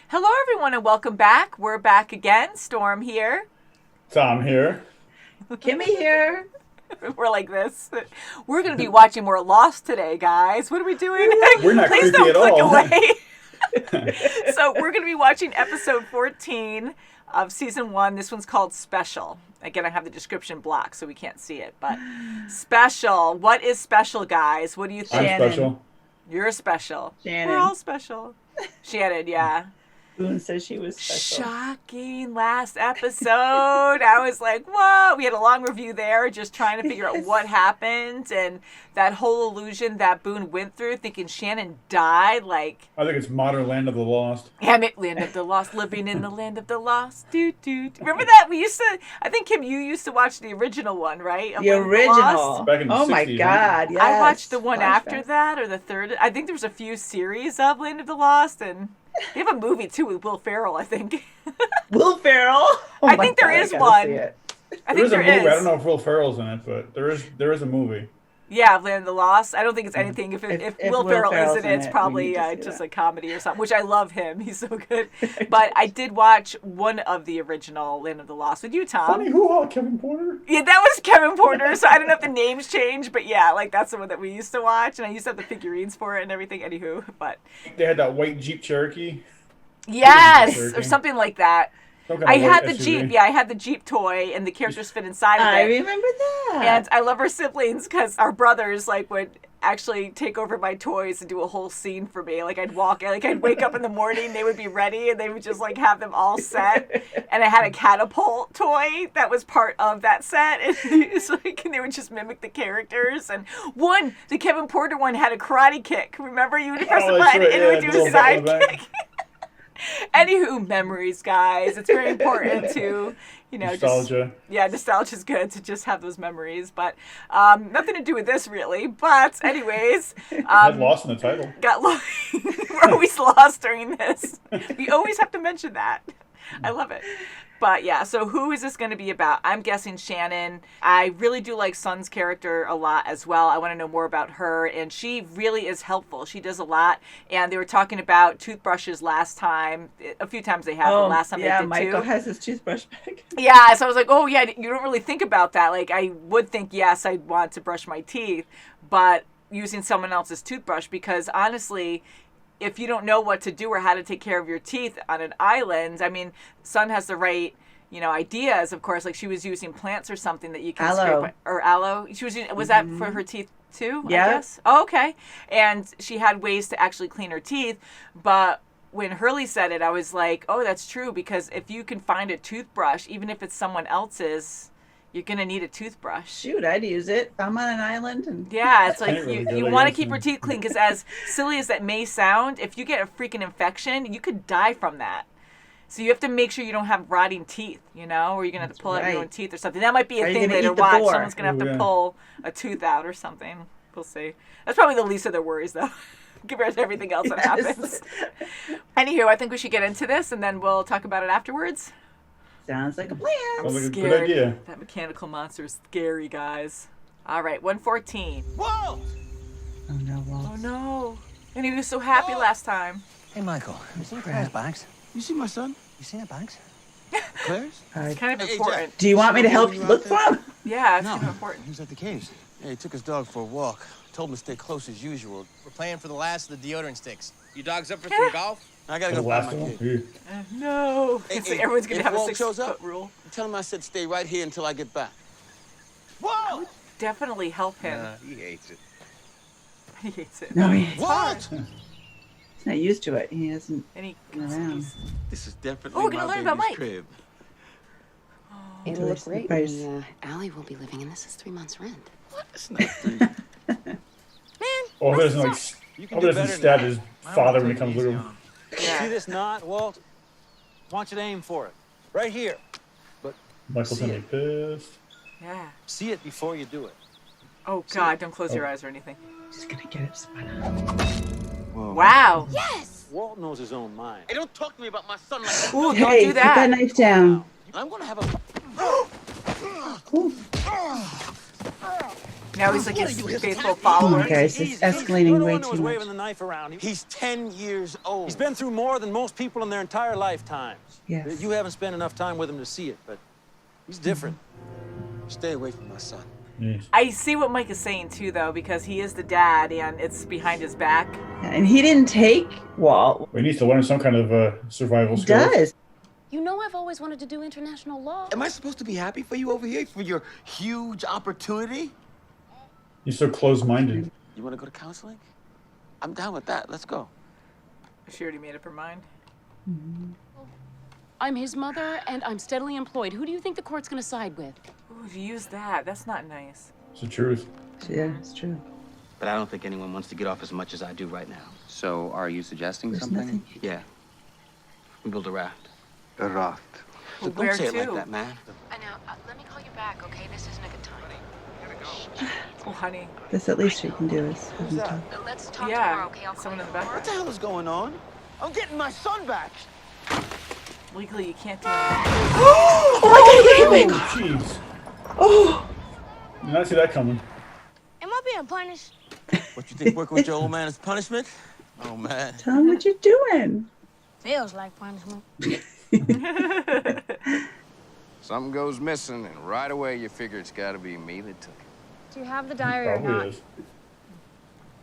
Hello, everyone, and welcome back. We're back again. Storm here. Tom here. Kimmy here. We're like this. We're going to be watching more Lost today, guys. What are we doing? We're not Please creepy don't at click all. away. So we're going to be watching episode 14 of season 1. This one's called Special. Again, I have the description blocked, so we can't see it. But Special. What is special, guys? What do you think? I'm special. You're special. Shannon. We're all special. Shannon, yeah. Boone says she was special. Shocking last episode. I was like, whoa. We had a long review there just trying to figure out what happened and that whole illusion that Boone went through thinking Shannon died. Like, I think it's modern Land of the Lost. damn it, Land of the Lost, living in the Land of the Lost. Remember that? We used to, I think, Kim, you used to watch the original one, right? Of The Land of original. Lost? Back in the Oh my 60s, God! Yes. I watched the one after Flashback. that, or the third. I think there was a few series of Land of the Lost, and they have a movie too with Will Ferrell, I think. Will Ferrell. Oh I my think there God, is I gotta one. see it. I There think is a there movie. is. I don't know if Will Ferrell's in it, but there is a movie. Yeah, Land of the Lost. I don't think it's anything. If If Will Ferrell Ferrell's is in in it, it's it, we probably need to see just that. a comedy or something, which I love him. He's so good. But I did watch one of the original Land of the Lost with you, Tom. Funny hoo-ha, Kevin Porter. Yeah, that was Kevin Porter, so I don't know if the names changed, but yeah, like that's the one that we used to watch, and I used to have the figurines for it and everything. Anywho, but They had that white Jeep Cherokee. yes, Cherokee. or something like that. Some kind I of had white the SUV. Jeep. Yeah, I had the Jeep toy, and the characters fit inside of I it. remember that. And I love our siblings because our brothers like would actually take over my toys and do a whole scene for me. Like I'd wake up in the morning, they would be ready, and they would just like have them all set. And I had a catapult toy that was part of that set, and it's like and they would just mimic the characters. And the Kevin Porter one had a karate kick. Remember, you would press the that's button right, and yeah, it would do the a little button side on the kick. back. Anywho, memories, guys. It's very important to, Nostalgia. nostalgia is good to just have those memories. But nothing to do with this, really. But anyways, Had lost in the title. got lost. We're always lost during this. We always have to mention that. I love it. But yeah, so who is this going to be about? I'm guessing Shannon. I really do like Sun's character a lot as well. I want to know more about her, and she really is helpful. She does a lot, and they were talking about toothbrushes last time. A few times they have, but last time yeah, they did Michael too. has his toothbrush back. Yeah, so I was like, oh yeah, you don't really think about that. Like I would think, yes, I'd want to brush my teeth, but using someone else's toothbrush, because honestly, if you don't know what to do or how to take care of your teeth on an island, I mean, Sun has the right, ideas, of course. Like she was using plants or something that you can Aloe. scrape, or aloe. She was using, was that for her teeth too? I Yeah. guess. Oh, okay. And she had ways to actually clean her teeth, but when Hurley said it, I was like, oh, that's true, because if you can find a toothbrush, even if it's someone else's, you're going to need a toothbrush. Shoot, I'd use it. I'm on an island and Yeah, it's like Ain't really you, good, you I want to guess, keep yeah. your teeth clean, because as silly as that may sound, if you get a freaking infection, you could die from that. So you have to make sure you don't have rotting teeth, or you're going to have to pull out your own right. teeth or something. That might be a Are you thing gonna later. eat the Watch, boar? someone's going to have Oh, to yeah. pull a tooth out or something. We'll see. That's probably the least of their worries, though, compared to everything else that Yes. happens. Anywho, I think we should get into this, and then we'll talk about it afterwards. sounds like a plan. Sounds like a good Scared. idea. That mechanical monster is scary, guys. All right, 114. Whoa! Oh no, Walt. Oh, no. And he was so happy last time. Hey, Michael, you seen Claire's bags? You see my son? You seen her bags? Claire's? It's kind of Hey, important. Do you want me to help You you out look there? for him? Yeah, it's No, kind of important. he was at the caves. Yeah, he took his dog for a walk. Told him to stay close as usual. We're playing for the last of the deodorant sticks. You dogs up for some golf? I gotta The go find last my one. kid. Yeah. No. Hey, It's hey, like everyone's going to if have a Walt shows 6-foot up- rule. Tell him I said stay right here until I get back. Whoa! Definitely help him. He hates it. He hates it. No, he's Walt! not used to it. He hasn't And he been around. This is definitely Oh, we're gonna my learn about baby's Mike. crib. It'll look Towards the great price. when Allie will be living in this. Is 3 months rent. It's not three. Oh, he doesn't like. You Oh, he doesn't stab his father when he comes with him. See Yeah. this knot, Walt? I want you to aim for it. Right here. Michael's gonna be pissed. Yeah. See it before you do it. Oh, God, don't close your eyes or anything. Just gonna get it spun out. Whoa. Wow. Walt knows his own mind. Hey, don't talk to me about my son like that. Ooh, don't Hey, do put that that. knife down. I'm gonna have a... Ooh. Now he's like his faithful Oh follower. my God, it's Easy, just easy. escalating You're the way one who was too waving much. the knife around. He's 10 years old. He's been through more than most people in their entire lifetimes. Yes. You haven't spent enough time with him to see it, but he's different. Stay away from my son. Yes. I see what Mike is saying too, though, because he is the dad and it's behind his back. Yeah, and he didn't take Walt. He needs to learn some kind of survival He skills. does. You know I've always wanted to do international law. Am I supposed to be happy for you over here for your huge opportunity? He's so close-minded. You want to go to counseling? I'm down with that. Let's go. She already made up her mind. I'm his mother, and I'm steadily employed. Who do you think the court's gonna side with? Ooh, if you use that, that's not nice. It's the truth. Yeah, it's true. But I don't think anyone wants to get off as much as I do right now. So, are you suggesting There's something? nothing. Yeah. We build a raft. A raft. So Where don't say it to? like that, man. I know. Let me call you back, okay? This isn't a good time. Oh, honey. That's at least we can do is have him talk. Let's talk Yeah, tomorrow, okay? I'll call someone you in the back. What the hell is going on? I'm getting my son back. Legally, you can't do anything. Oh my God! Oh, jeez. Oh, Did not see that coming. Am I being punished? What, you think working with your old man is punishment? Oh, man. tell him what you're doing. Feels like punishment. Something goes missing, and right away you figure it's got to be me that took it. Do you have the diary or not? Probably is.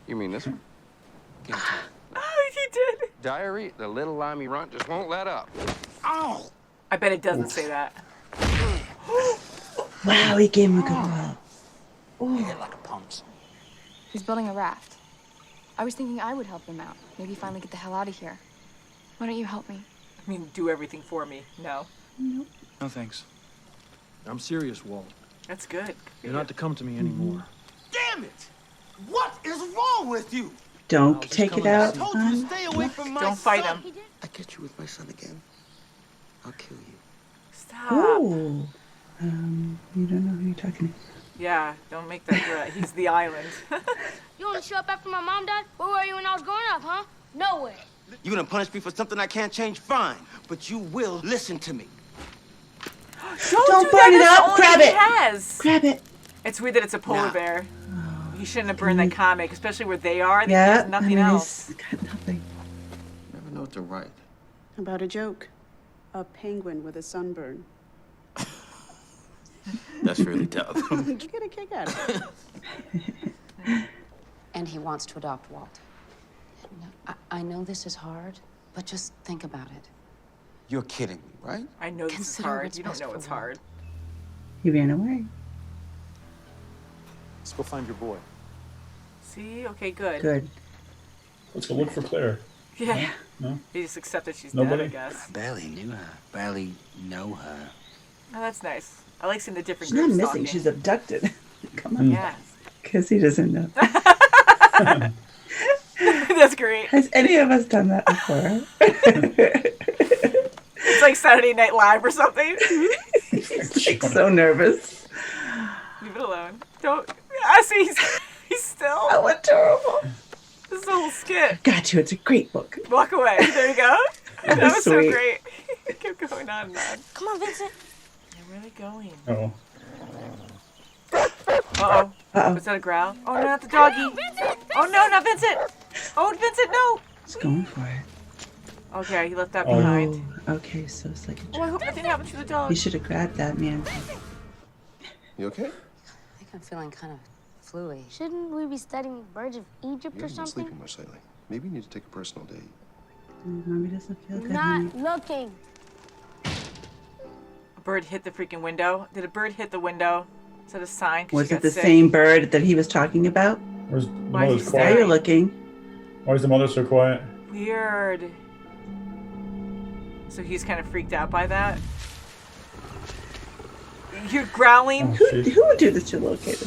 You mean this one? Oh, he did. Diary, the little limey runt just won't let up. Ow! I bet it doesn't say that. Wow, he gave him a good roll. Hit like a pumps. He's building a raft. I was thinking I would help him out. Maybe finally get the hell out of here. Why don't you help me? I mean, do everything for me. No. No, thanks. I'm serious, Walt. That's good. You're not to come to me anymore. Damn it! What is wrong with you? Don't just take it coming to out see I told you on. to stay away from my Don't fight son. him. I get you with my son again. I'll kill you. Stop. Ooh. You don't know who you're talking to. Yeah, don't make that threat. He's the island. You want to show up after my mom died? Where were you when I was growing up, huh? Nowhere. You gonna punish me for something I can't change? Fine. But you will listen to me. Don't do burn that. it That's up. all Grab he it. has. Grab it. It's weird that it's a polar Nah. bear. You shouldn't have burned that comic, especially where they are. Yeah, There's nothing I mean, else. he's got nothing. Never know what to write. About a joke. A penguin with a sunburn. That's really tough. You get a kick out of it. And he wants to adopt Walt. I know this is hard, but just think about it. You're kidding me, right? I know this is Consider hard. what's You don't best know for it's Walt. hard. He ran away. Let's go find your boy. See? Okay, good. Good. Let's go look for Claire. Yeah. No? He just accepted she's Nobody? dead, I guess. Barely knew her. Barely know her. Oh, that's nice. I like seeing the different She's not groups missing. talking. She's abducted. Come on. Yeah. Because he doesn't know. That's great. Has any of us done that before? It's like Saturday Night Live or something. He's like so nervous. Leave it alone. Don't. I see. He's still. That went terrible. This is a whole skit. Got you. It's a great book. Walk away. There you go. That was so Sweet. great. It kept going on and on. Come on, Vincent. Where are they going? Oh. Uh-oh. Uh-oh. Was that a growl? Oh, no, not the doggy. Oh, no, not Vincent. Oh, Vincent, no. He's going for it. Okay, he left that Oh. behind. Oh, okay. So it's like a Oh, I joke. hope nothing happened to the dog. You should have grabbed that, man. You okay? I think I'm feeling kind of fluey. Shouldn't we be studying birds of Egypt or something? much lately. Maybe you need to take a personal date. Mommy doesn't feel good. Not honey. looking. A bird hit the freaking window. Did a bird hit the window? Is that a sign? 'Cause Was she it got the sick? same bird that he was talking about? Where's the Why mother's is he Now quiet? you're looking. Why is the mother so quiet? Weird. So he's kind of freaked out by that. You're growling. Oh, Who, shit. who would do this to little kid?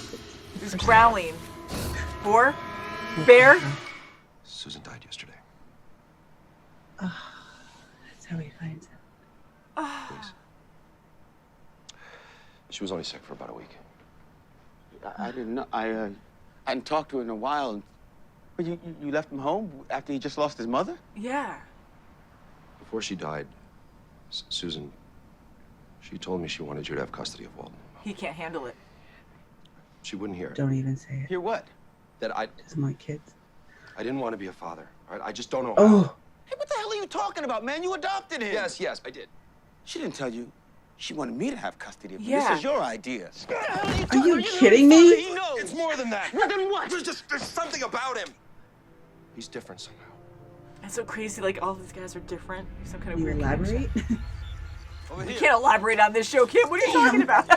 Who's growling? Boar? Bear? Susan died yesterday. That's how he finds out. Please. She was only sick for about a week. I didn't know. I hadn't talked to her in a while. But you left him home after he just lost his mother? Yeah. Before she died, Susan, she told me she wanted you to have custody of Walt. He can't handle it. She wouldn't hear it. Don't even say it. Hear what? That I It's my kids. didn't want to be a father. All right? I just don't know Oh. how. Hey, what the hell are you talking about, man? You adopted him. Yes, I did. She didn't tell you. She wanted me to have custody of him. Yeah. This is your idea. What the hell are you Are talking you about? kidding know me? He knows. It's more than that. Well, then what? There's something about him. He's different somehow. It's so crazy. Like all these guys are different. Some kind of You weird elaborate? connection. Over You here. can't elaborate on this show, Kim. What are you talking about?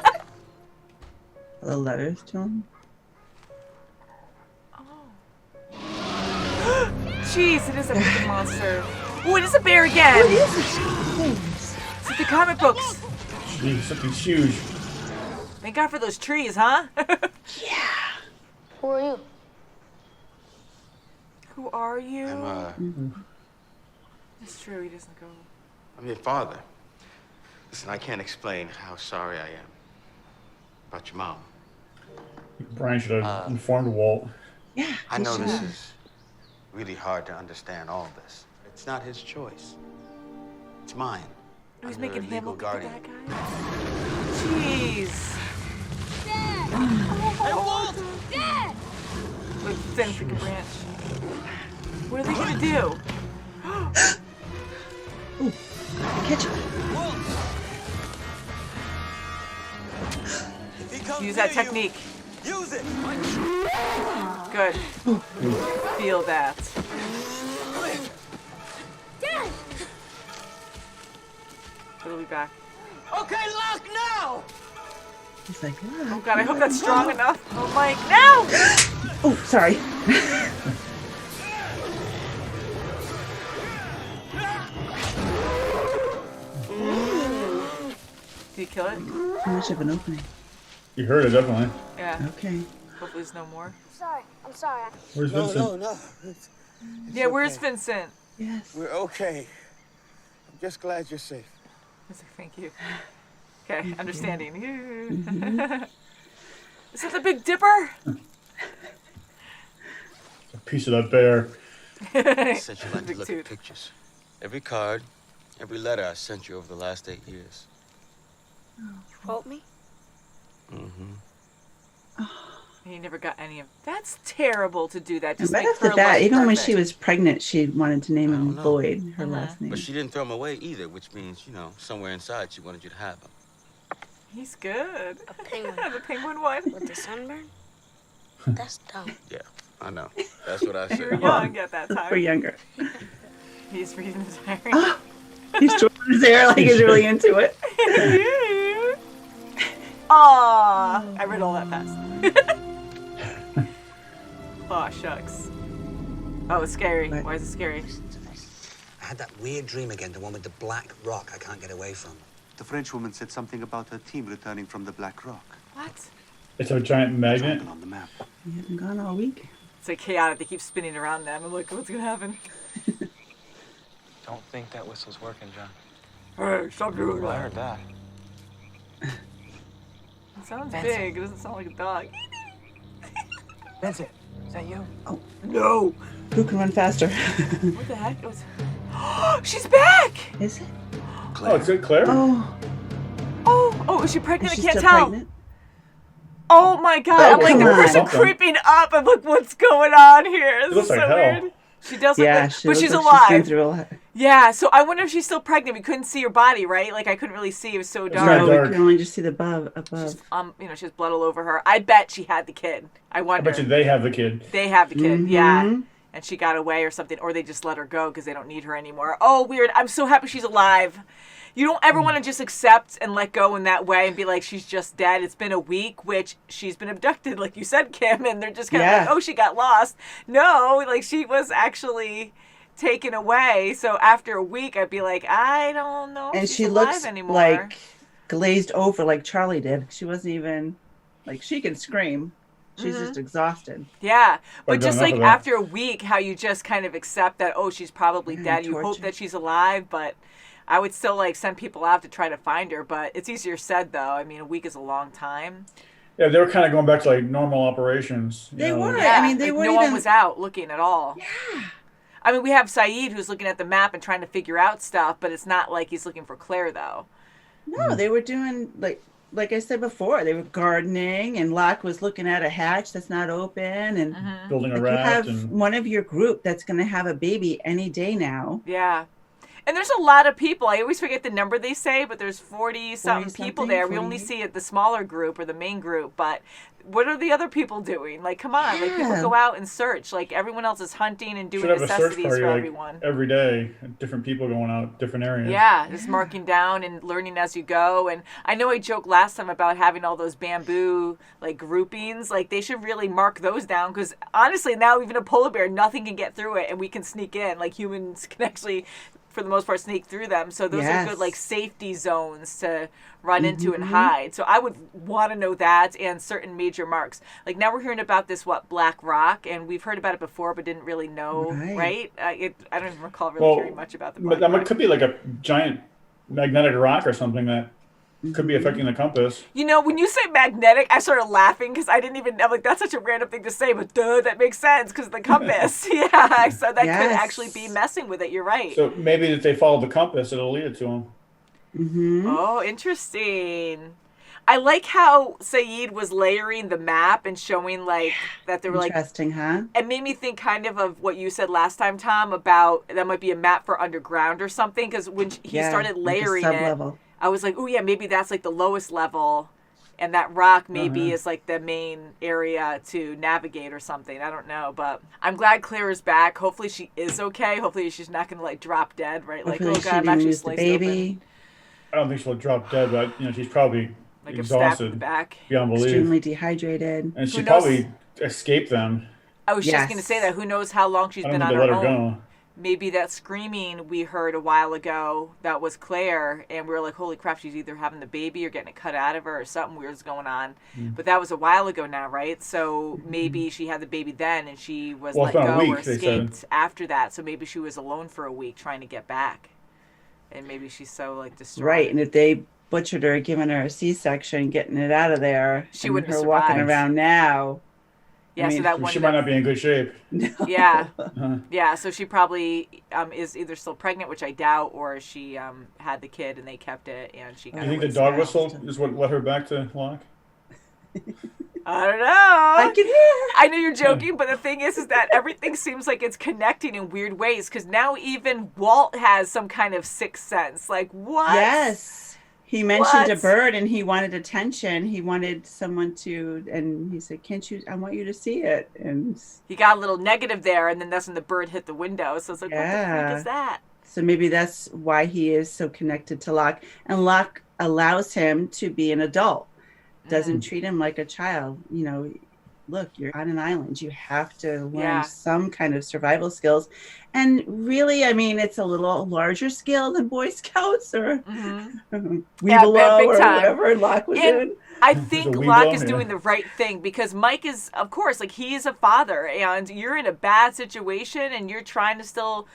The letters to him. Jeez, it is a freaking monster. Oh, it is a bear again. What is it? It's like the comic books. Jeez, something's huge. Thank God for those trees, huh? Who are you? Who are you? I'm It's true, he doesn't go. I'm your father. Listen, I can't explain how sorry I am about your mom. Brian should have informed Walt. Yeah. I know he this should. is really hard to understand all this. It's not his choice. It's mine. Oh, he's I'm making your him legal look at guardian. that guy. Jeez. Hey, Walt! Dad! Like thin freaking branch. What are they gonna do? Catch it. If he comes Use that near technique. You, use it. Good. Feel that. Dad! It'll be back. Okay, lock now. He's like, Oh look. God, I hope that's strong enough. Oh Mike, no! Oh, sorry. Did you kill it? How much of an opening? You heard it, definitely. Yeah. Okay. Hopefully there's no more. I'm sorry. Where's Vincent? No. Yeah, where's Vincent? Yes. We're okay. I'm just glad you're safe. He's like, thank you. Okay, understanding. Is that the Big Dipper? A piece of that bear. Since you like to Big look tooth. at pictures. Every card, every letter I sent you over the last 8 years. Quote me? Mm-hmm. He never got any of. That's terrible to do that. Just Right make off her the bat, life even when perfect. she was pregnant, she wanted to name I him don't know. Boyd, her last name. But she didn't throw him away either, which means, you know, somewhere inside she wanted you to have him. He's good. A penguin. The penguin one. With the sunburn? That's dumb. Yeah, I know. That's what I You were said. young at that time. Or younger. He's reading his diary. He's twirling his hair like he's really into it. Aw, I read all that fast. Aw, shucks. Oh, it's scary. What? Why is it scary? I had that weird dream again, the one with the black rock I can't get away from. The French woman said something about her team returning from the Black Rock. What? It's a giant magnet. Triangle on the map. You haven't gone all week. It's like chaotic. They keep spinning around them. I'm like, what's gonna happen? Don't think that whistle's working, John. Hey, stop doing I that. heard that. It sounds Vincent. big. It doesn't sound like a dog. Vincent, is that you? No. Who can run faster? What the heck? It was... She's back! Is it? Oh, it's good, Claire. Oh, Oh, is she pregnant? is I she can't still tell. pregnant? Oh my God! Oh, I'm like the come on. person Something. creeping up. I'm like, what's going on here? This looks is so like hell. weird. She does look Yeah, like, she but looks she's like alive. She's been through a lot. Yeah, so I wonder if she's still pregnant. We couldn't see her body, right? Like I couldn't really see. It was so It's dark. not No, dark. we can only just see the above. She's, she has blood all over her. I bet she had the kid. I I wonder. bet you they have the kid. They have the kid, Mhm. yeah. And she got away or something, or they just let her go because they don't need her anymore. Oh, weird. I'm so happy she's alive. You don't ever want to just accept and let go in that way and be like, she's just dead. It's been a week, which she's been abducted, like you said, Kim, and they're just kind of Yeah. like, oh, she got lost. No, like she was actually taken away. So after a week, I'd be like, I don't know if And she's she alive looks anymore. like glazed over like Charlie did. She wasn't even, like, she can scream. She's just exhausted. Yeah, but I've just done like enough of that. after a week, how you just kind of accept that, oh, she's probably Yeah, dead. You hope torture. that she's alive, but I would still like send people out to try to find her. But it's easier said, though. I mean, a week is a long time. Yeah, they were kind of going back to like normal operations. you They know. were. Yeah, I mean, they like, weren't no one even- was out looking at all. Yeah. I mean, we have Saeed who's looking at the map and trying to figure out stuff, but it's not like he's looking for Claire, though. No, they were doing, like, like I said before, they were gardening, and Locke was looking at a hatch that's not open, and building a like, raft. you have And one of your group that's going to have a baby any day now. Yeah. And there's a lot of people. I always forget the number they say, but there's 40-something people there. We only see it the smaller group or the main group, but what are the other people doing? Like, come on. Like, people go out and search. Like, everyone else is hunting and doing should have a search necessities party for like everyone. every day. Different people going out, different areas. Yeah, just marking down and learning as you go. And I know I joked last time about having all those bamboo, like, groupings. Like, they should really mark those down because, honestly, now even a polar bear, nothing can get through it, and we can sneak in. Like, humans can actually, for the most part, sneak through them. So those are good, like, safety zones to run into and hide. So I would want to know that and certain major marks. Like, now we're hearing about this, black rock, and we've heard about it before but didn't really know, right? I don't even recall really hearing much about the black rock. But that could be like a giant magnetic rock or something that could be affecting the compass. You know, when you say magnetic, I started laughing because I didn't even, I'm like, that's such a random thing to say, but that makes sense because the compass. Yeah, so that could actually be messing with it. You're right. So maybe if they follow the compass, it'll lead it to them. Oh, interesting. I like how Saeed was layering the map and showing like that there were like interesting, huh? It made me think kind of what you said last time, Tom, about that might be a map for underground or something. Because when he started layering it, I was like, oh yeah, maybe that's like the lowest level, and that rock maybe is like the main area to navigate or something. I don't know, but I'm glad Claire is back. Hopefully she is okay. Hopefully she's not gonna like drop dead, right? Hopefully like, oh god, I'm actually sliced baby. open. I don't think she'll drop dead, but she's probably like exhausted, back. beyond belief, extremely dehydrated, and she probably escaped them. I was just gonna say that. Who knows how long she's been on her own? Maybe that screaming we heard a while ago, that was Claire, and we were like, holy crap, she's either having the baby or getting it cut out of her or something weird's going on. But that was a while ago now, right? So maybe she had the baby then and she was let go or escaped after that. So maybe she was alone for a week trying to get back. And maybe she's so like distraught. Right, and if they butchered her, giving her a C-section, getting it out of there, she wouldn't have walking around now. Yeah, so that one. She might not be in good shape. No. Yeah, yeah. So she probably is either still pregnant, which I doubt, or she had the kid and they kept it, and she. You think the dog whistle is what led her back to Locke? I don't know. I can hear. I know you're joking, but the thing is that everything seems like it's connecting in weird ways. Because now even Walt has some kind of sixth sense. Like what? Yes. He mentioned a bird and he wanted attention. He wanted someone to, and he said, I want you to see it. And he got a little negative there, and then that's when the bird hit the window. So it's like, what the freak is that? So maybe that's why he is so connected to Locke. And Locke allows him to be an adult, doesn't treat him like a child. Look, you're on an island. You have to learn some kind of survival skills. And really, I mean, it's a little larger scale than Boy Scouts or Weeblo or whatever Locke was in. I think Locke is doing the right thing because Mike is, of course, like he is a father and you're in a bad situation and you're trying to still,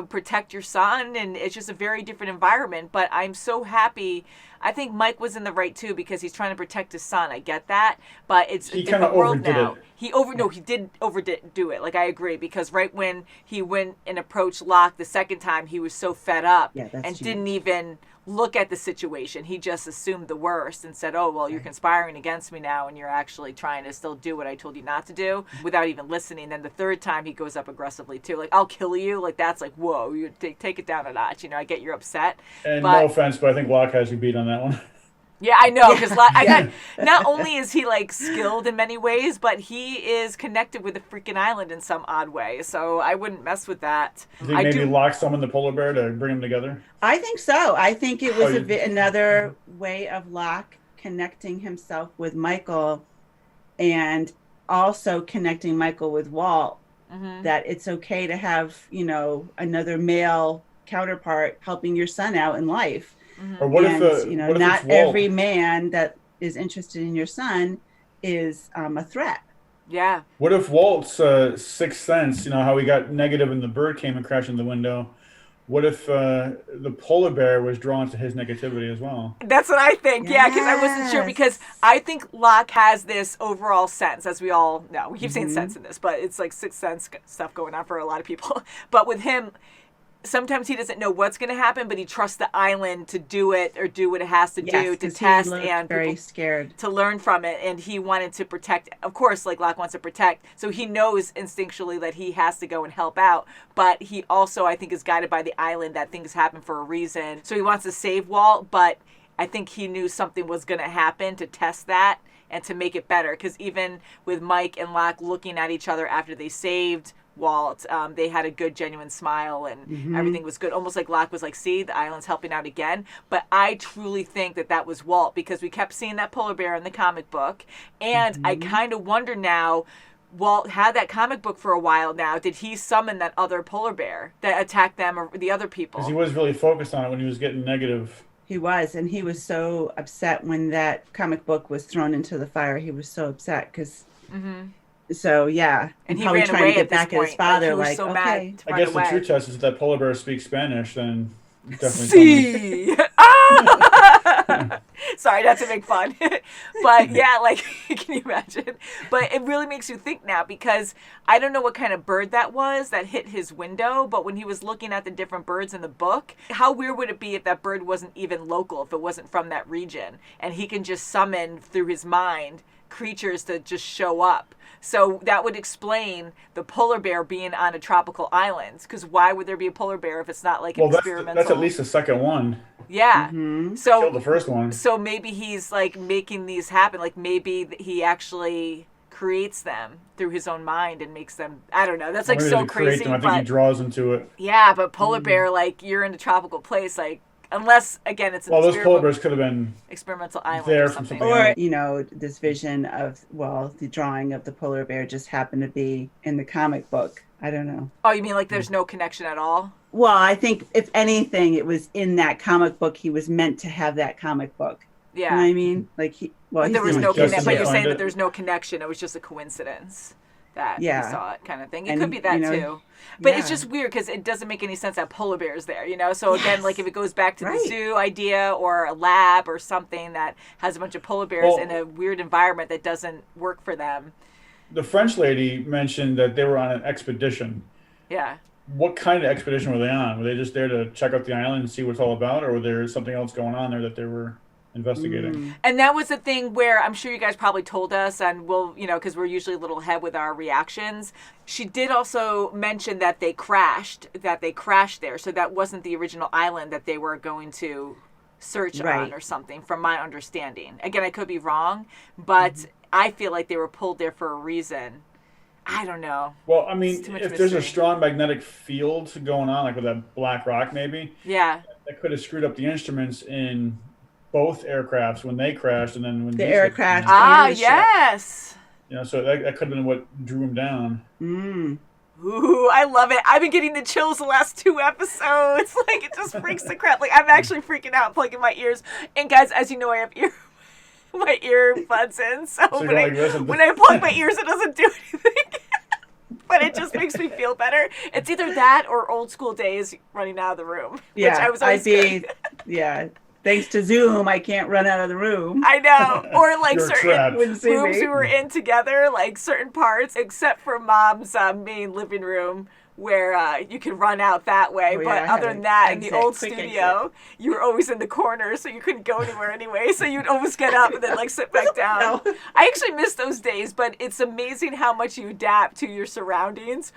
protect your son. And it's just a very different environment. But I'm so happy. I think Mike was in the right too because he's trying to protect his son. I get that, but it's a different world now. He did overdo it. Like I agree because right when he went and approached Locke the second time, he was so fed up and didn't even look at the situation. He just assumed the worst and said, "Oh well, you're conspiring against me now, and you're actually trying to still do what I told you not to do," without even listening. Then the third time he goes up aggressively too, like "I'll kill you." Like that's like, whoa, you take it down a notch. I get you're upset. And no offense, but I think Locke has you beat on that one. Yeah, I know, because not only is he like skilled in many ways, but he is connected with the freaking island in some odd way. So I wouldn't mess with that. You think maybe Locke summoned the polar bear to bring them together? I think so. I think it was another way of Locke connecting himself with Michael and also connecting Michael with Walt. That it's okay to have, another male counterpart helping your son out in life. Or what if not every man that is interested in your son is a threat. Yeah. What if Walt's sixth sense, how he got negative and the bird came and crashed in the window? What if the polar bear was drawn to his negativity as well? That's what I think. Yeah, because I wasn't sure because I think Locke has this overall sense, as we all know. We keep saying sense in this, but it's like sixth sense stuff going on for a lot of people. But with him, sometimes he doesn't know what's going to happen, but he trusts the island to do it or do what it has to do to 'cause test he looked and very people scared to learn from it. And he wanted to protect, of course, like Locke wants to protect. So he knows instinctually that he has to go and help out. But he also, I think, is guided by the island that things happen for a reason. So he wants to save Walt, but I think he knew something was going to happen to test that and to make it better. Because even with Mike and Locke looking at each other after they saved Walt, they had a good, genuine smile, and everything was good. Almost like Locke was like, see, the island's helping out again. But I truly think that that was Walt, because we kept seeing that polar bear in the comic book. And I kind of wonder now, Walt had that comic book for a while now. Did he summon that other polar bear that attacked them or the other people? Because he was really focused on it when he was getting negative. He was, and he was so upset when that comic book was thrown into the fire. He was so upset because, so yeah, and he probably ran trying away to get at this back point. at his father. He was Like, so okay, mad to I run guess away. the true test is that polar bears speak Spanish, then definitely. See, sorry, not to make fun, but yeah, like, can you imagine? But it really makes you think now, because I don't know what kind of bird that was that hit his window, but when he was looking at the different birds in the book, how weird would it be if that bird wasn't even local, if it wasn't from that region, and he can just summon through his mind creatures to just show up. So that would explain the polar bear being on a tropical island, because why would there be a polar bear if it's not like an experimental? That's at least the second one. Yeah. So killed the first one. So maybe he's like making these happen. Like maybe he actually creates them through his own mind and makes them. I don't know. That's like so crazy. I think he draws them to it. Yeah, but polar bear, like, you're in a tropical place, like, unless again it's an those polar bears could have been experimental island there or from something. something or else. you know, this vision of, well, the drawing of the polar bear just happened to be in the comic book. I don't know. Oh, you mean like there's no connection at all? Well, I think if anything, it was in that comic book. He was meant to have that comic book. Yeah. You know what I mean? Like But there was no connection. But you're saying that it. there's no connection. It was just a coincidence that he Yeah. saw it, kind of thing. It And, could be that you know, too. But it's yeah. just weird because it doesn't make any sense that polar bear's there, you know? So again, like if it goes back to Right. the zoo idea or a lab or something that has a bunch of polar bears in a weird environment that doesn't work for them. The French lady mentioned that they were on an expedition. Yeah. What kind of expedition were they on? Were they just there to check out the island and see what it's all about, or were there something else going on there that they were investigating? And that was the thing where I'm sure you guys probably told us, and we'll, you know, because we're usually a little ahead with our reactions. She did also mention that they crashed there. So that wasn't the original island that they were going to search on Right. or something, from my understanding. Again, I could be wrong, but I feel like they were pulled there for a reason. I don't know. Well, I mean, It's too much if there's a mystery. strong magnetic field going on, like with that black rock maybe, Yeah. that could have screwed up the instruments in both aircrafts when they crashed, and then when The these aircraft. Ah, and the ship. yes. You know, so that could have been what drew him down. Ooh, I love it. I've been getting the chills the last 2 episodes. Like, it just freaks the crap. Like, I'm actually freaking out, plugging my ears. And guys, as you know, I have my earbuds in. So So when, you're like, listen. when I plug my ears, it doesn't do anything. But it just makes me feel better. It's either that or old school days running out of the room. Yeah, Which I was always good. yeah. Thanks to Zoom, I can't run out of the room. I know. Or like You're certain trapped. Wouldn't see rooms me. we were in together, like certain parts, except for Mom's main living room, where you can run out that way. Oh, yeah, but I had other an than that, in the exit, old quick studio, you were always in the corner, so you couldn't go anywhere anyway. So you'd always get up and then like sit back down. No. I actually miss those days, but it's amazing how much you adapt to your surroundings.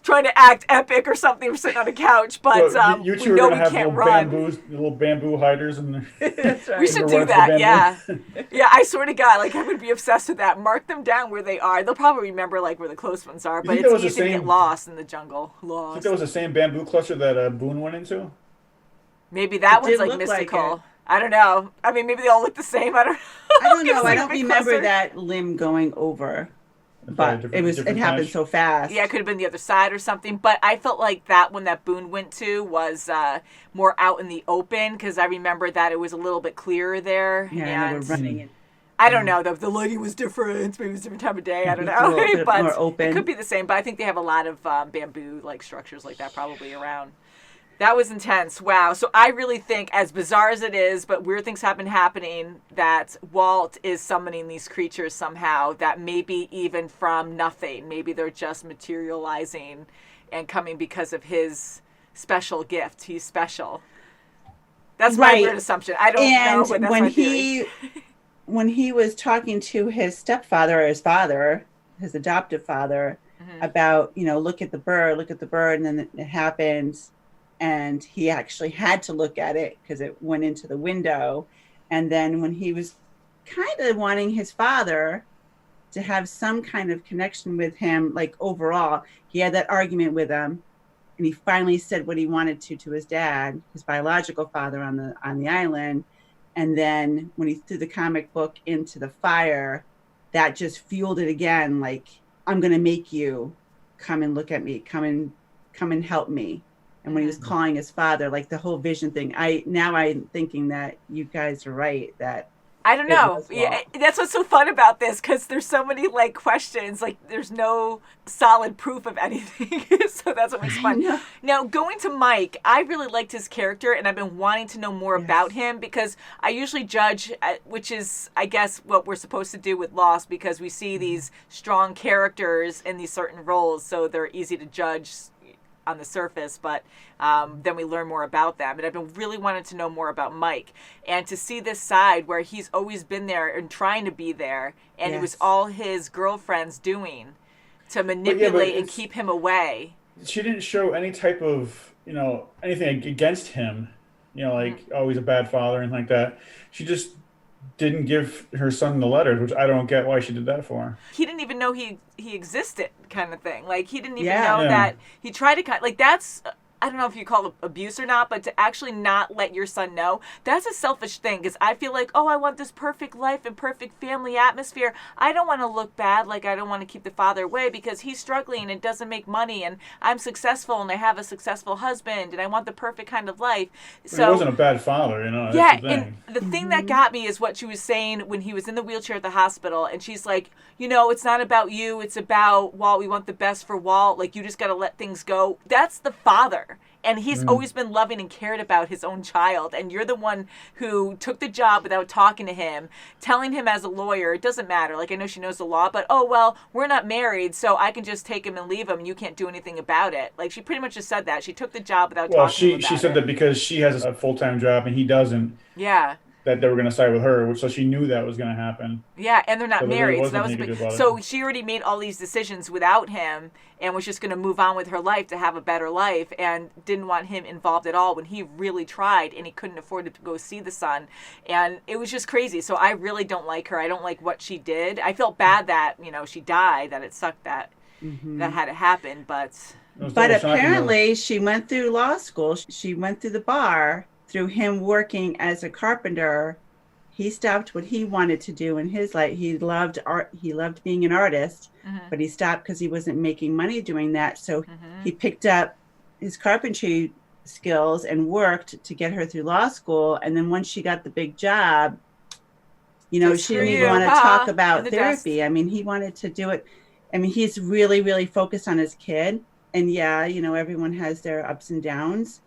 Trying to act epic or something, we're sitting on a couch, but So you we two are know gonna we have can't little bamboo hiders in there. That's right. We should do Underwear for that, yeah. bamboo. Yeah, I swear to God, like I would be obsessed with that. Mark them down where they are. They'll probably remember like where the close ones are, but think that it's was the easy to get same- lost in the jungle. I think Lost. that was the same bamboo cluster that Boone went into. Maybe that It one's did like look like mystical. it. I don't know. I mean, maybe they all look the same. I don't know. I don't know. It's I like a don't big remember cluster. that limb going over, but different it happened patch. so fast. Yeah, it could have been the other side or something. But I felt like that one that Boone went to was more out in the open, because I remember that it was a little bit clearer there. Yeah, and they and were running. I don't know. The lighting was different. Maybe it was a different time of day. I don't It's a little know. bit But more open. it could be the same. But I think they have a lot of bamboo like structures like that probably around. That was intense. Wow. So I really think, as bizarre as it is, but weird things have been happening, that Walt is summoning these creatures somehow, that maybe even from nothing. Maybe they're just materializing and coming because of his special gift. He's special. That's Right. my weird assumption. I don't know, but that's when my theory. when he was talking to his stepfather or his father, his adoptive father, about, look at the bird, and then it happens, and he actually had to look at it because it went into the window. And then when he was kind of wanting his father to have some kind of connection with him, like overall, he had that argument with him, and he finally said what he wanted to his dad, his biological father on the island. And then when he threw the comic book into the fire, that just fueled it again. Like, I'm going to make you come and look at me, come and help me. And when he was calling his father, like the whole vision thing, I'm thinking that you guys are right, that I don't know. Yeah, that's what's so fun about this, because there's so many like questions. Like, there's no solid proof of anything, so that's what makes it fun. Now, going to Mike, I really liked his character, and I've been wanting to know more about him, because I usually judge, which is, I guess, what we're supposed to do with Lost, because we see these strong characters in these certain roles, so they're easy to judge on the surface, but then we learn more about them. And I've been really wanting to know more about Mike, and to see this side where he's always been there and trying to be there, and it was all his girlfriend's doing to manipulate and keep him away. She didn't show any type of, anything against him, like, oh, he's a bad father and like that. She just didn't give her son the letters, which I don't get why she did that for. He didn't even know he existed, kind of thing. Like, he didn't even know that he tried to like, that's, I don't know if you call it abuse or not, but to actually not let your son know, that's a selfish thing, because I feel like, oh, I want this perfect life and perfect family atmosphere. I don't want to look bad, like I don't want to keep the father away because he's struggling and doesn't make money, and I'm successful and I have a successful husband and I want the perfect kind of life. So he wasn't a bad father, Yeah, that's the thing. and the thing that got me is what she was saying when he was in the wheelchair at the hospital, and she's like, it's not about you, it's about Walt. We want the best for Walt. Like, you just got to let things go. That's the father. And he's always been loving and cared about his own child. And you're the one who took the job without talking to him, telling him as a lawyer, it doesn't matter. Like, I know she knows the law, but, oh, well, we're not married, so I can just take him and leave him, and you can't do anything about it. Like, she pretty much just said that. She took the job without talking to him about she said that because she has a full-time job and he doesn't. Yeah. That they were going to side with her, so she knew that was going to happen. Yeah, and they're not So married, really so that was big. So she already made all these decisions without him, and was just going to move on with her life to have a better life, and didn't want him involved at all when he really tried, and he couldn't afford to go see the son, and it was just crazy. So I really don't like her. I don't like what she did. I felt bad that she died. That it sucked that that had it happen, but apparently she went through law school. She went through the bar. Through him working as a carpenter, he stopped what he wanted to do in his life. He loved art. He loved being an artist, but he stopped because he wasn't making money doing that. So he picked up his carpentry skills and worked to get her through law school. And then once she got the big job, she didn't even want to talk about therapy. I mean, he wanted to do it. I mean, he's really, really focused on his kid. And everyone has their ups and downs.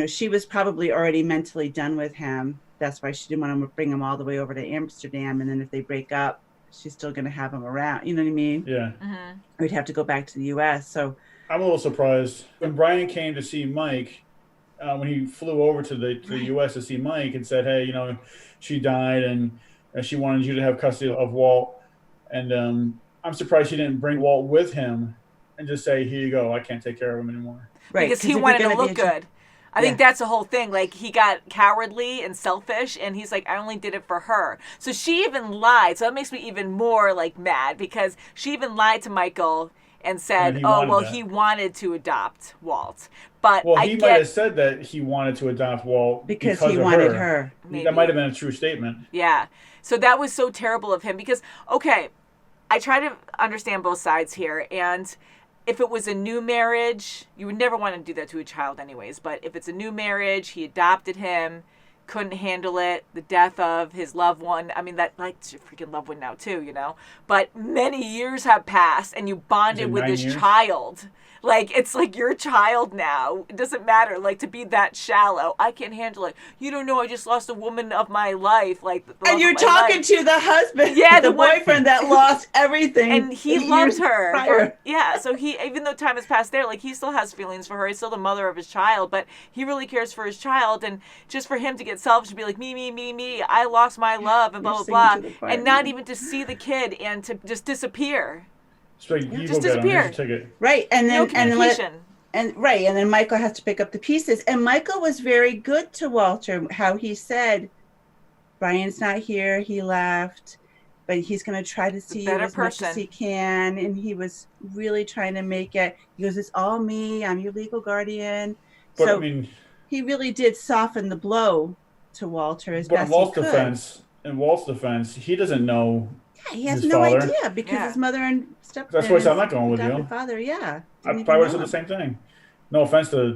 She was probably already mentally done with him. That's why she didn't want to bring him all the way over to Amsterdam. And then if they break up, she's still going to have him around. You know what I mean? Yeah. Or he'd have to go back to the U.S. So I'm a little surprised. When Brian came to see Mike, when he flew over to the U.S. to see Mike and said, hey, she died and she wanted you to have custody of Walt. And I'm surprised she didn't bring Walt with him and just say, here you go, I can't take care of him anymore. Right. Because he wanted to look good. I think that's the whole thing. Like, he got cowardly and selfish, and he's like, I only did it for her. So she even lied. So that makes me even more, like, mad, because she even lied to Michael and said, he wanted to adopt Walt. But he might have said that he wanted to adopt Walt because he wanted her. Maybe. That might have been a true statement. Yeah. So that was so terrible of him because, okay, I try to understand both sides here, and if it was a new marriage, you would never want to do that to a child anyways. But if it's a new marriage, he adopted him, couldn't handle it, the death of his loved one. I mean, that, like, it's your freaking loved one now too, you know? But many years have passed and you bonded with this child. Like, it's like your child now. It doesn't matter. Like, to be that shallow, I can't handle it. You don't know, I just lost a woman of my life. Like, and you're talking to the husband, the boyfriend that lost everything, and he loves her. So he, even though time has passed there, like, he still has feelings for her. He's still the mother of his child, but he really cares for his child. And just for him to get selfish, to be like, me, I lost my love, and blah blah blah, and not even to see the kid and to just disappear. So you just disappear. Right, and then no communication. And then Michael has to pick up the pieces. And Michael was very good to Walter. How he said, "Brian's not here. He left, but he's going to try to see you as much as he can." And he was really trying to make it. He goes, "It's all me. I'm your legal guardian." But so I mean, he really did soften the blow to Walter as best Walt's he could. In Walt's defense, he doesn't know. He has his no father. idea because his mother and stepfather. That's why I said I'm not going with you. Father, I probably would have said the same thing. No offense to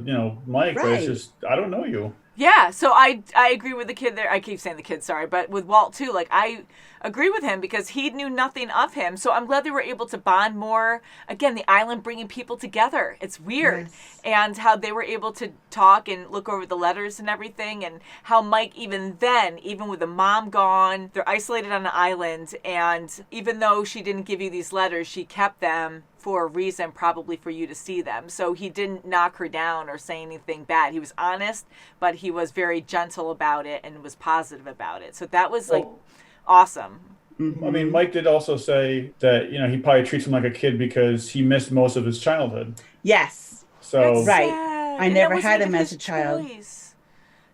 Mike, but it's just I don't know you. Yeah, so I agree with the kid there. I keep saying the kid, sorry, but with Walt too. Like, I agree with him because he knew nothing of him. So I'm glad they were able to bond more. Again, the island bringing people together. It's weird. Yes. And how they were able to talk and look over the letters and everything, and how Mike, even then, even with the mom gone, they're isolated on the island, and even though she didn't give you these letters, she kept them for a reason, probably for you to see them. So he didn't knock her down or say anything bad. He was honest, but he was very gentle about it and was positive about it. So that was awesome. I mean, Mike did also say that, he probably treats him like a kid because he missed most of his childhood. Yes. So that's right. I never had him as a child.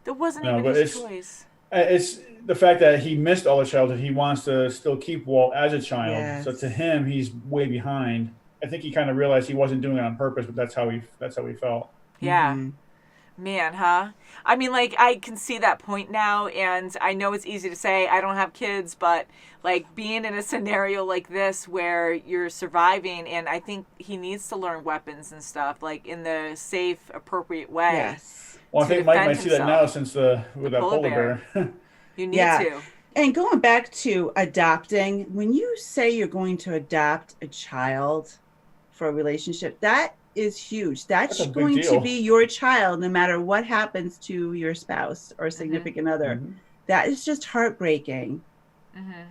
That wasn't even his choice. It's the fact that he missed all the childhood. He wants to still keep Walt as a child. Yes. So to him, he's way behind. I think he kind of realized he wasn't doing it on purpose, but that's how he felt. Yeah. Man, huh? I mean, like, I can see that point now, and I know it's easy to say I don't have kids, but, like, being in a scenario like this where you're surviving, and I think he needs to learn weapons and stuff, like, in the safe, appropriate way. Yes. Well, I think Mike might see that now since with that polar bear. You need to. And going back to adopting, when you say you're going to adopt a child for a relationship, that is huge. That's going to be your child no matter what happens to your spouse or significant other. That is just heartbreaking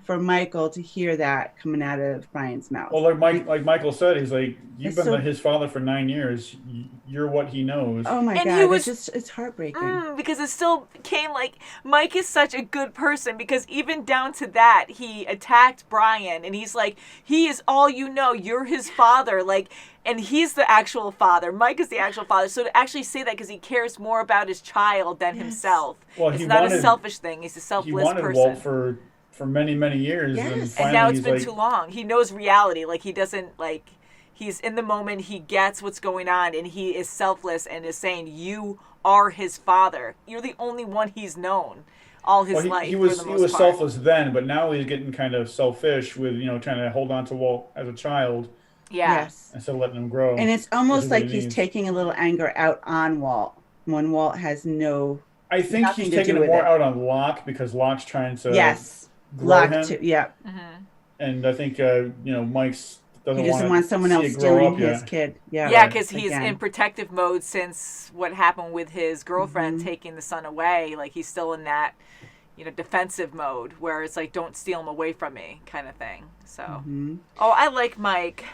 for Michael to hear that coming out of Brian's mouth. Well, like Michael said, he's like, you've been his father for 9 years. You're what he knows. Oh my God, it's heartbreaking. Because it still came like, Mike is such a good person, because even down to that, he attacked Brian, and he's like, he is all you know. You're his father. Like, and he's the actual father. Mike is the actual father. So to actually say that, because he cares more about his child than himself. Well, it's not a selfish thing. He's a selfless person. He wanted Walt for many, many years. Yes. And now it's been too long. He knows reality. Like, he doesn't, like, he's in the moment. He gets what's going on, and he is selfless and is saying, you are his father. You're the only one he's known all his life. He was selfless then, but now he's getting kind of selfish with, trying to hold on to Walt as a child. Yeah. Yes. Instead of letting him grow. And it's almost like he's taking a little anger out on Walt when Walt has I think he's taking it more out on Locke, because Locke's trying to grow him. Too. Yeah. And I think Mike's he doesn't want someone else stealing his kid. Yeah. Yeah, because he's in protective mode since what happened with his girlfriend taking the son away. Like, he's still in that, defensive mode where it's like, don't steal him away from me kind of thing. So, I like Mike.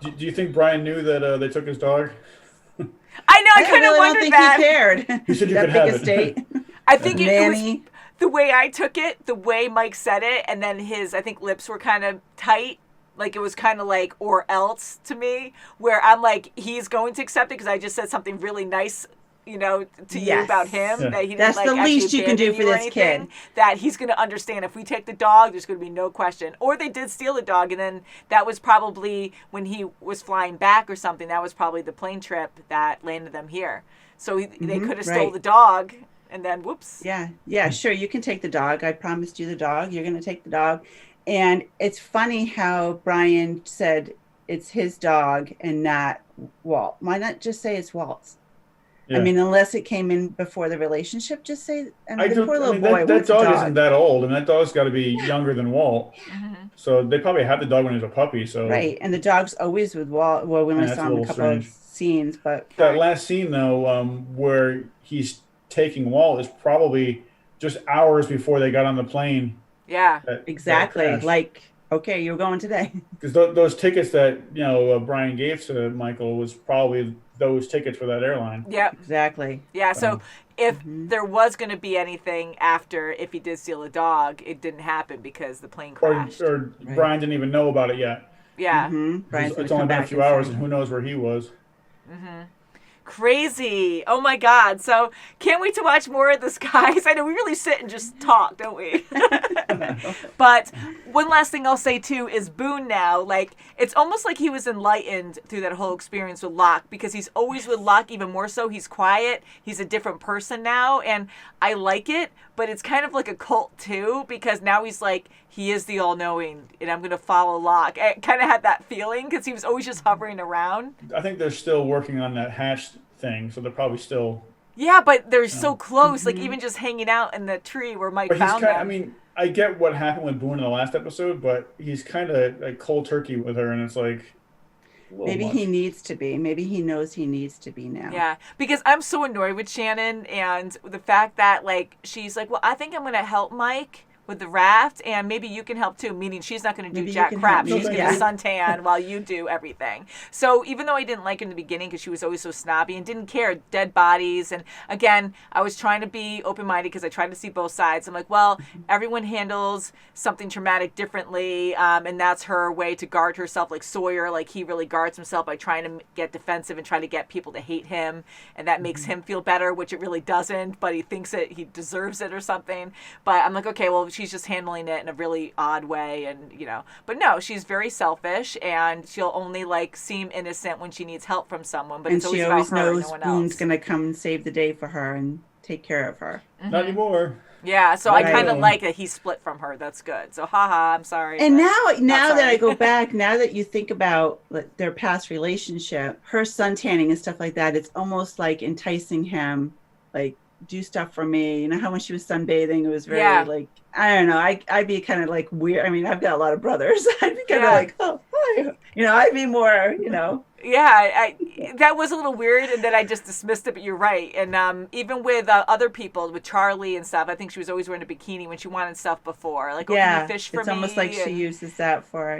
do you think Brian knew that they took his dog? I know. I kind of wondered that. He cared. He said you could have it. I think it was the way I took it, the way Mike said it, and then his, I think, lips were kind of tight. Like, it was kind of like, or else to me, where I'm like, he's going to accept it because I just said something really nice, to you about him. Yeah. That he didn't, that's the least you can do for this kid. That he's going to understand if we take the dog, there's going to be no question. Or they did steal the dog, and then that was probably when he was flying back or something. That was probably the plane trip that landed them here. So they could have stole the dog, and then whoops. Yeah, sure. You can take the dog. I promised you the dog. You're going to take the dog. And it's funny how Brian said it's his dog and not Walt. Why not just say it's Walt's? Yeah. I mean, unless it came in before the relationship, just say, I mean, that dog isn't that old, and that dog's got to be younger than Walt. So they probably had the dog when he was a puppy. So right, and the dog's always with Walt. Well, we only saw him a couple of scenes, but that last scene though, where he's taking Walt is probably just hours before they got on the plane. Yeah, exactly. Like, okay, you're going today. Because those tickets that Brian gave to Michael was probably those tickets for that airline. Yep. Exactly. Yeah. So if there was going to be anything after, if he did steal a dog, it didn't happen because the plane crashed. Or Brian didn't even know about it yet. Yeah. It's only been a few hours, and who knows where he was. Crazy. Oh my God. So can't wait to watch more of this, guys. I know we really sit and just talk, don't we? But one last thing I'll say too is Boone now, like, it's almost like he was enlightened through that whole experience with Locke, because he's always with Locke, even more so. He's quiet. He's a different person now. And I like it, but it's kind of like a cult too, because now he's like, he is the all-knowing, and I'm going to follow Locke. I kind of had that feeling because he was always just hovering around. I think they're still working on that hatch thing, so they're probably still... Yeah, but they're so close, like even just hanging out in the tree where Mike found them. I mean, I get what happened with Boone in the last episode, but he's kind of like cold turkey with her, and it's like... Maybe he needs to be. Maybe he knows he needs to be now. Yeah, because I'm so annoyed with Shannon and the fact that, like, she's like, well, I think I'm going to help Mike with the raft, and maybe you can help too, meaning she's not going to do jack crap. She's going to suntan while you do everything. So even though I didn't like her in the beginning because she was always so snobby and didn't care, dead bodies, and again, I was trying to be open-minded because I tried to see both sides. I'm like, well, everyone handles something traumatic differently, and that's her way to guard herself, like Sawyer, like he really guards himself by trying to get defensive and try to get people to hate him, and that makes him feel better, which it really doesn't, but he thinks he deserves it or something. But I'm like, okay, well, she's just handling it in a really odd way, and but no, she's very selfish, and she'll only like seem innocent when she needs help from someone, but and it's always she about always her knows and no one Boone's else. gonna come and save the day for her and take care of her. Not anymore. Yeah, so I kind of like that he split from her. That's good. So haha, I'm sorry. And now that I go back, now that you think about their past relationship, her suntanning and stuff like that, it's almost like enticing him, like, do stuff for me. You know how when she was sunbathing, it was very like, I don't know, I'd be kind of like weird. I mean, I've got a lot of brothers. I'd be kind of like, oh, hi. I'd be more, Yeah, that was a little weird, and then I just dismissed it, but you're right. And even with other people, with Charlie and stuff, I think she was always wearing a bikini when she wanted stuff before. Like, can you fish for me? It's almost like she uses that for,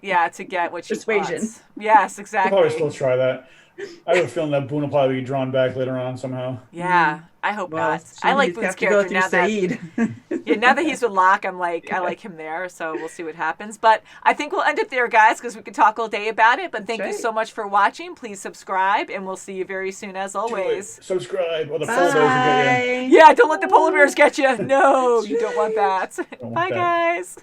Yeah, to get what she persuasion. wants. Yes, exactly. I'll probably still try that. I have a feeling that Boone will probably be drawn back later on somehow. Yeah, I hope not. I like Boone's character now now that he's with Locke. I'm like, I like him there, so we'll see what happens. But I think we'll end it there, guys, because we could talk all day about it. But thank you so much for watching. Please subscribe, and we'll see you very soon, as always. Subscribe, or the polar bears will get you. Yeah, don't let the polar bears get you. No, you don't want that. Bye, guys.